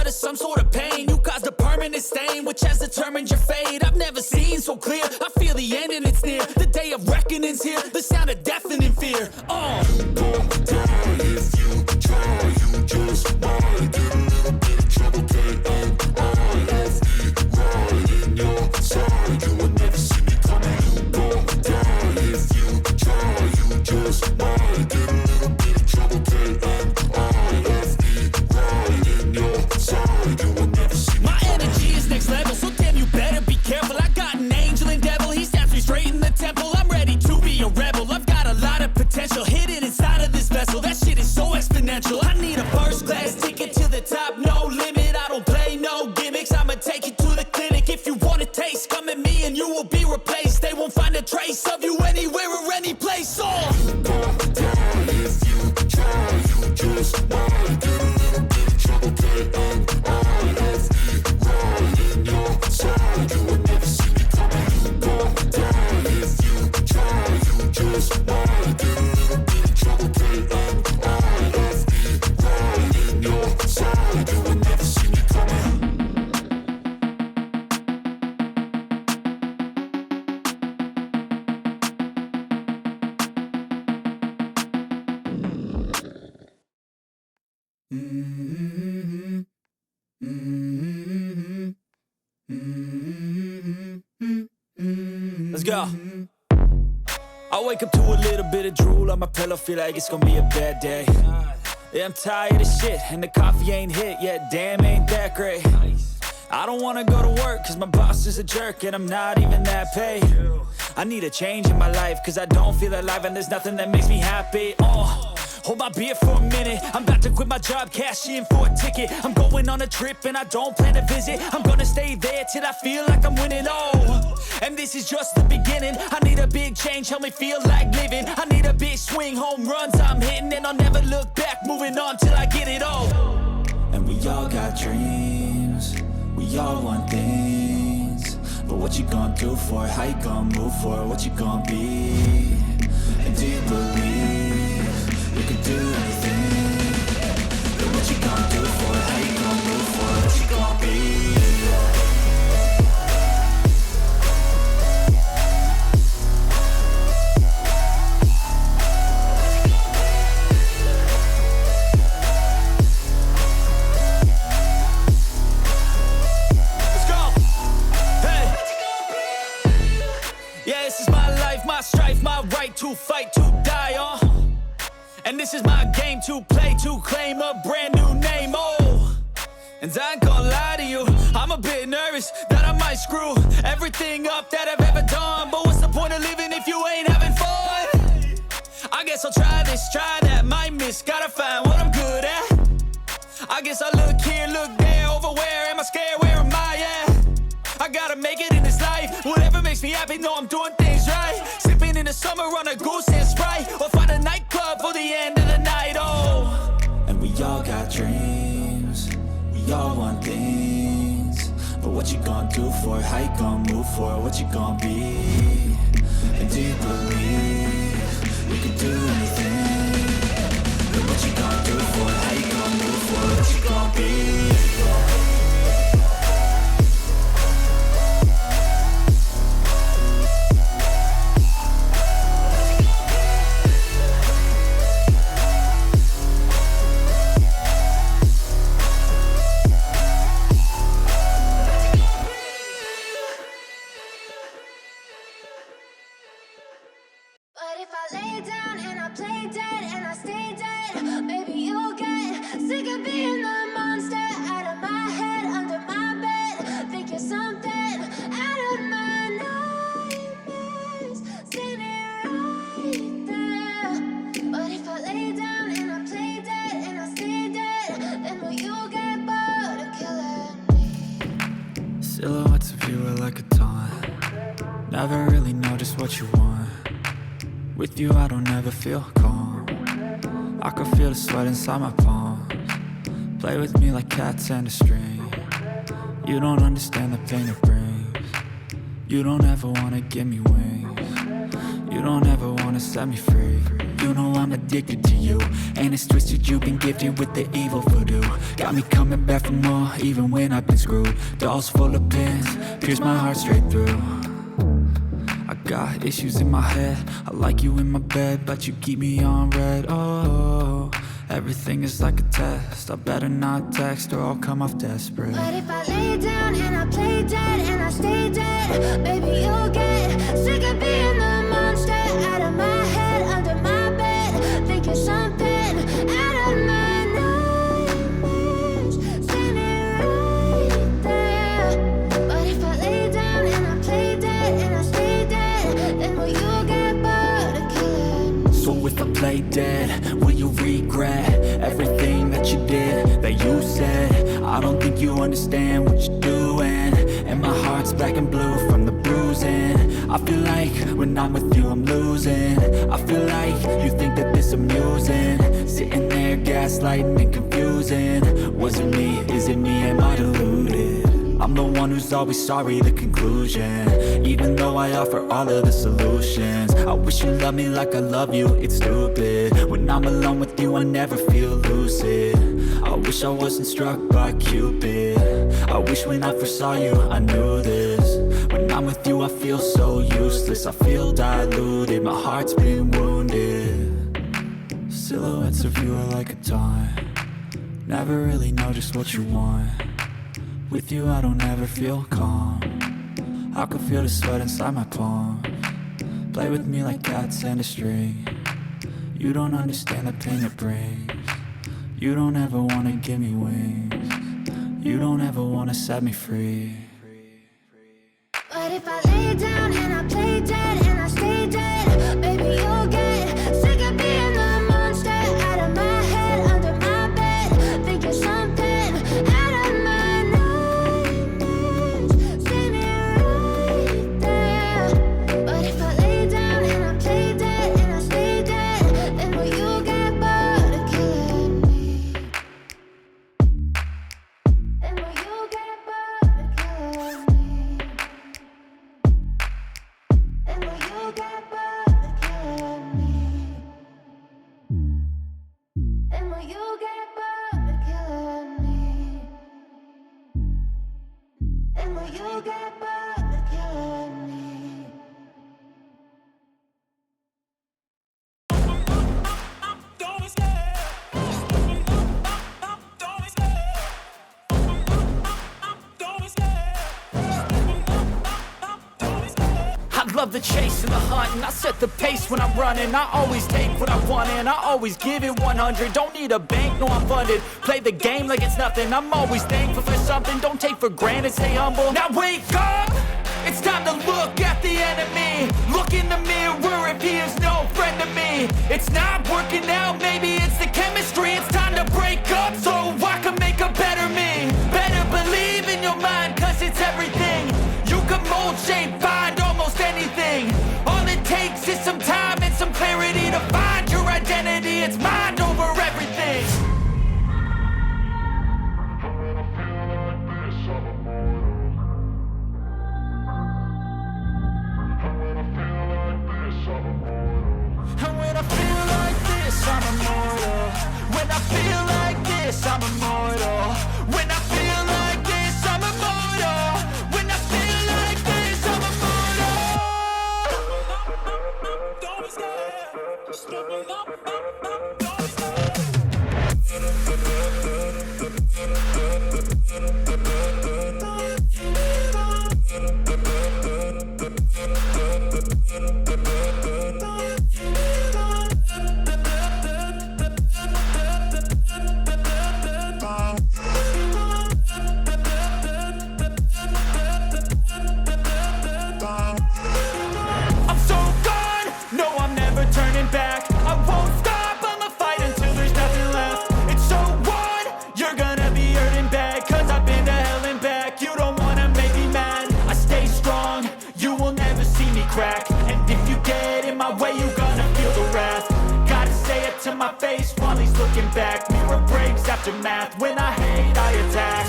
blood is some sort of pain. You caused a permanent stain, which has determined your fate. I've never seen so clear, I feel the end and it's near. The day of reckoning's here, the sound of deafening fear. You won't die if you try, you just might get a little bit of trouble, K-N-I-F-E, right in your side, you will never see me coming. You won't die if you try, you just might get a little bit of trouble, K-N-I-F-E, right in your side, you will never see me My coming. energy is next level, so damn you better be careful. I got an angel and devil, he snaps me straight in the temple. I'm ready to be a rebel, I've got a lot of potential hidden inside of this vessel. That shit is so exponential. I need a first class ticket to the top, no limit. I don't play no gimmicks, I'ma take you to the clinic. If you want a taste, come at me and you will be replaced. They won't find a trace of you anywhere or any place. You won't die if you try, you just might get a little bit of trouble, K-N-I-F-E, right in your side, you will never see me coming. You won't die if you try, you just might get a little bit of trouble, K-N-I-F-E, right in your side, you will never see me coming. Let's go. I wake up to a little bit of drool on my pillow, feel like it's gonna be a bad day. Yeah, I'm tired of shit, and the coffee ain't hit yet, damn, ain't that great. I don't wanna go to work, cause my boss is a jerk, and I'm not even that paid. I need a change in my life, cause I don't feel alive, and there's nothing that makes me happy. Hold my beer for a minute, I'm about to quit my job, cash in for a ticket. I'm going on a trip and I don't plan to visit. I'm gonna stay there till I feel like I'm winning, and this is just the beginning. I need a big change, help me feel like living. I need a big swing, home runs I'm hitting, and I'll never look back, moving on till I get it all. And we all got dreams, we all want things, but what you gonna do for it? How you gonna move for it? What you gonna be? And do you believe you can do anything? But what you gonna do for it? How you gonna move for it? What you gonna be? Let's go! Hey! Yeah, this is my life, my strife, my right to fight, to die on. And this is my game to play, to claim a brand new name, And I ain't gonna lie to you, I'm a bit nervous that I might screw everything up that I've ever done. But what's the point of living if you ain't having fun? I guess I'll try this, try that, might miss, gotta find what I'm good at. I guess I look here, look there, over where am I scared, where am I at? I gotta make it in this life, whatever makes me happy, know I'm doing things right. Sipping in the summer on a goose and Sprite, or find a nightclub for the end of the night, And we all got dreams, we all want things, but what you gonna do for it? How you gonna move for it? What you gonna be? And do you believe you can do anything? But what you gonna do for it? How you gonna move for it? What you gonna be? But if I lay down and I play dead and I stay dead, maybe you'll get sick of being the monster out of my head, under my bed. Think you're something out of my nightmares, standing right there. But if I lay down and I play dead and I stay dead, then will you get bored of killing me? Silhouettes of you are like a taunt, never really know just what you want. With you I don't ever feel calm, I can feel the sweat inside my palms. Play with me like cats and a string, you don't understand the pain it brings. You don't ever wanna give me wings, you don't ever wanna wanna set me free. You know I'm addicted to you, and it's twisted, you've been gifted with the evil voodoo. Got me coming back for more, even when I've been screwed. Dolls full of pins, pierce my heart straight through. I got issues in my head, I like you in my bed, but you keep me on red. Oh, everything is like a test, I better not text or I'll come off desperate. But if I lay down and I play dead and I stay dead, baby, you'll get sick of being the monster out of my head, under my bed. Think you're something out of my nightmares, standing right there. But if I lay down and I play dead and I stay dead, then will you get bored of killing me? So if I play dead, will you regret everything that you did, that you said? I don't think you understand what you're doing, and my heart's black and blue from the bruising. I feel like when I'm with you I'm losing. I feel like you think that this amusing, sitting there gaslighting and confusing. Was it me? Is it me? Am I deluded? I'm the one who's always sorry, the conclusion, even though I offer all of the solutions. I wish you loved me like I love you, it's stupid. When I'm alone with you I never feel lucid. I wish I wasn't struck by Cupid. I wish when I first saw you I knew this. When I'm with you I feel so useless, I feel diluted, my heart's been wounded. Silhouettes of you are like a taunt, never really know just what you want. With you I don't ever feel calm, I can feel the sweat inside my palm. Play with me like cats and a string, you don't understand the pain it brings. You don't ever wanna give me wings, you don't ever wanna set me free. But if I lay down and I play dead and I stay dead, baby, you'll get sick of being the monster out of my head, under my bed. Think you're something out of my nightmares, standing right there. But if I lay down and I play dead and I stay dead, then will you get bored of killing me? Then will you get bored of killing me? And will you get bored of killing me? And will you get bored of killing me? And will you get bored of killing me? I love the chase and the hunt, and I set the pace when I'm running. I always take what I want and I always give it 100. Don't need a bank, no I'm funded. Play the game like it's nothing, I'm always thankful for something. Don't take for granted, stay humble. Now wake up, it's time to look at the enemy. Look in the mirror if he is no friend to me. It's not working out, maybe it's the chemistry. It's time to break up so I can make a better me. Better believe in your mind, cause it's everything. You can mold, shape, find almost anything. All it takes is some time and some clarity to find your identity. It's mind over everything. And when I feel like this, I'm immortal. When I feel like this, I'm immortal. When I feel like this, I'm immortal. When I feel like this, I'm immortal. Don't be scared. Just don't be I'm so gone, no I'm never turning back. I won't stop, I'ma fight until there's nothing left. It's so on, you're gonna be hurting bad, cause I've been to hell and back. You don't wanna make me mad, I stay strong, you will never see me crack. And if you get in my way, you're gonna feel the wrath. Gotta say it to my face while he's looking back. Mirror breaks after math, when I hate I attack.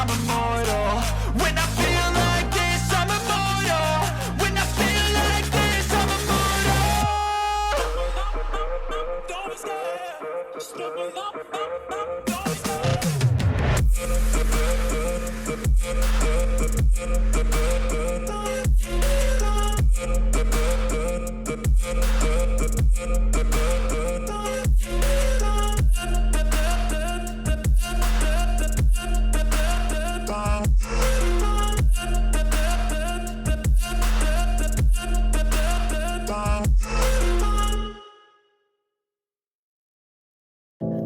I'm immortal. When I feel like this, I'm immortal. When I feel like this, I'm immortal. Don't be scared. Step it up, don't be scared.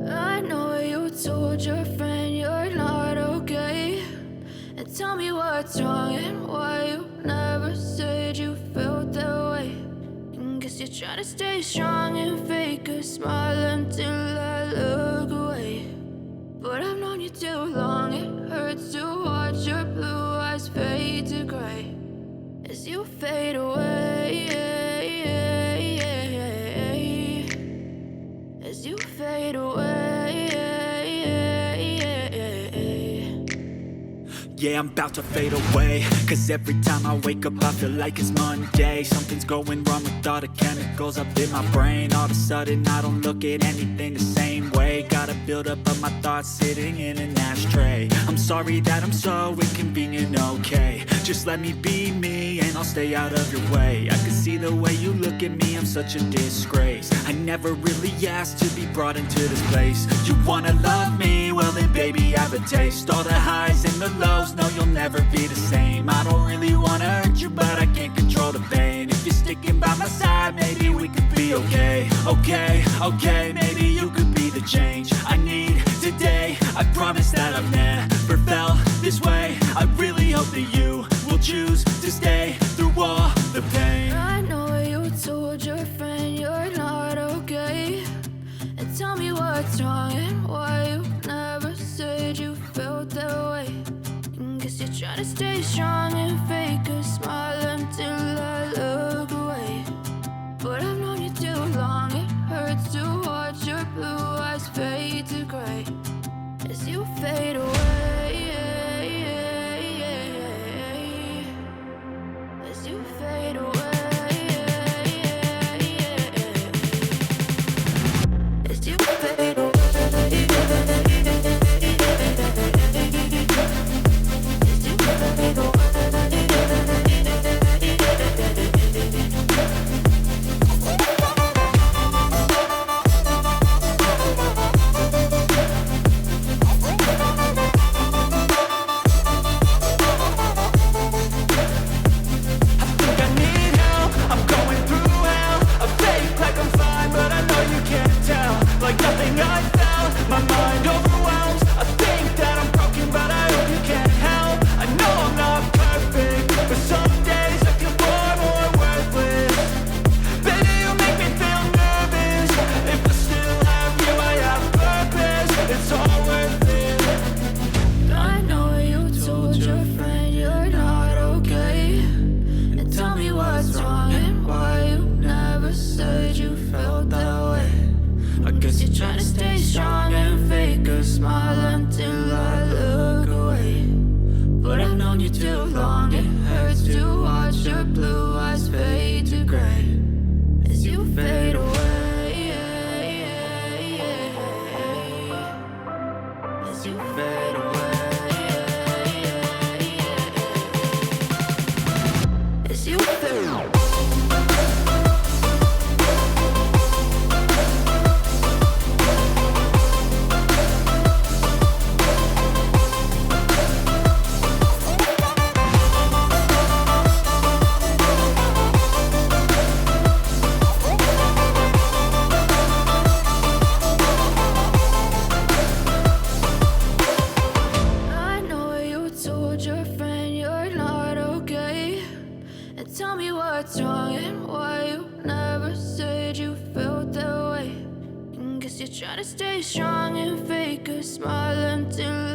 I know you told your friend you're not okay. And tell me what's wrong and why you never said you felt that way. And guess you're trying to stay strong and fake a smile until I look away. But I've known you too long, it hurts to watch your blue eyes fade to gray as you fade away. As you fade away. Yeah, I'm about to fade away. Cause every time I wake up I feel like it's Monday. Something's going wrong with all the chemicals up in my brain. All of a sudden I don't look at anything the same way. Gotta build up of my thoughts sitting in an ashtray. I'm sorry that I'm so inconvenient, okay. Just let me be me and I'll stay out of your way. I can see the way you look at me, I'm such a disgrace. I never really asked to be brought into this place. You wanna love me? Well then baby have a taste. All the highs and the lows, no you'll never be the same. I don't really wanna hurt you but I can't control the pain. If you're sticking by my side maybe we could be okay. Okay, maybe you could be the change I need today. I promise that I've never felt this way. I really hope that you will choose to stay through all the pain. I know you told your friend you're not okay. And tell me what's wrong and why you never said you felt that way. And guess you're trying to stay strong and fake a smile until I look away. But I've known you too long, it hurts to watch your blue eyes fade to gray as you fade away. As you fade away. As you fade away. As you fade away. Like nothing I felt, my mind overwhelms. I think that I'm broken, but I hope you can't help. I know I'm not perfect, but some days I feel far more worthless. Baby, you make me feel nervous. If I still have you, I have purpose. It's all worth it. I know you told your friend you're not okay. And tell me what's wrong and why you never said you felt that way. I guess you're trying to stay strong and fake a smile until I look away. But I've known you too long, it hurts to watch your blue eyes fade to gray as you fade away. As you fade away. As you fade away. What's wrong and why you never said you felt that way. And guess you're trying to stay strong and fake a smile until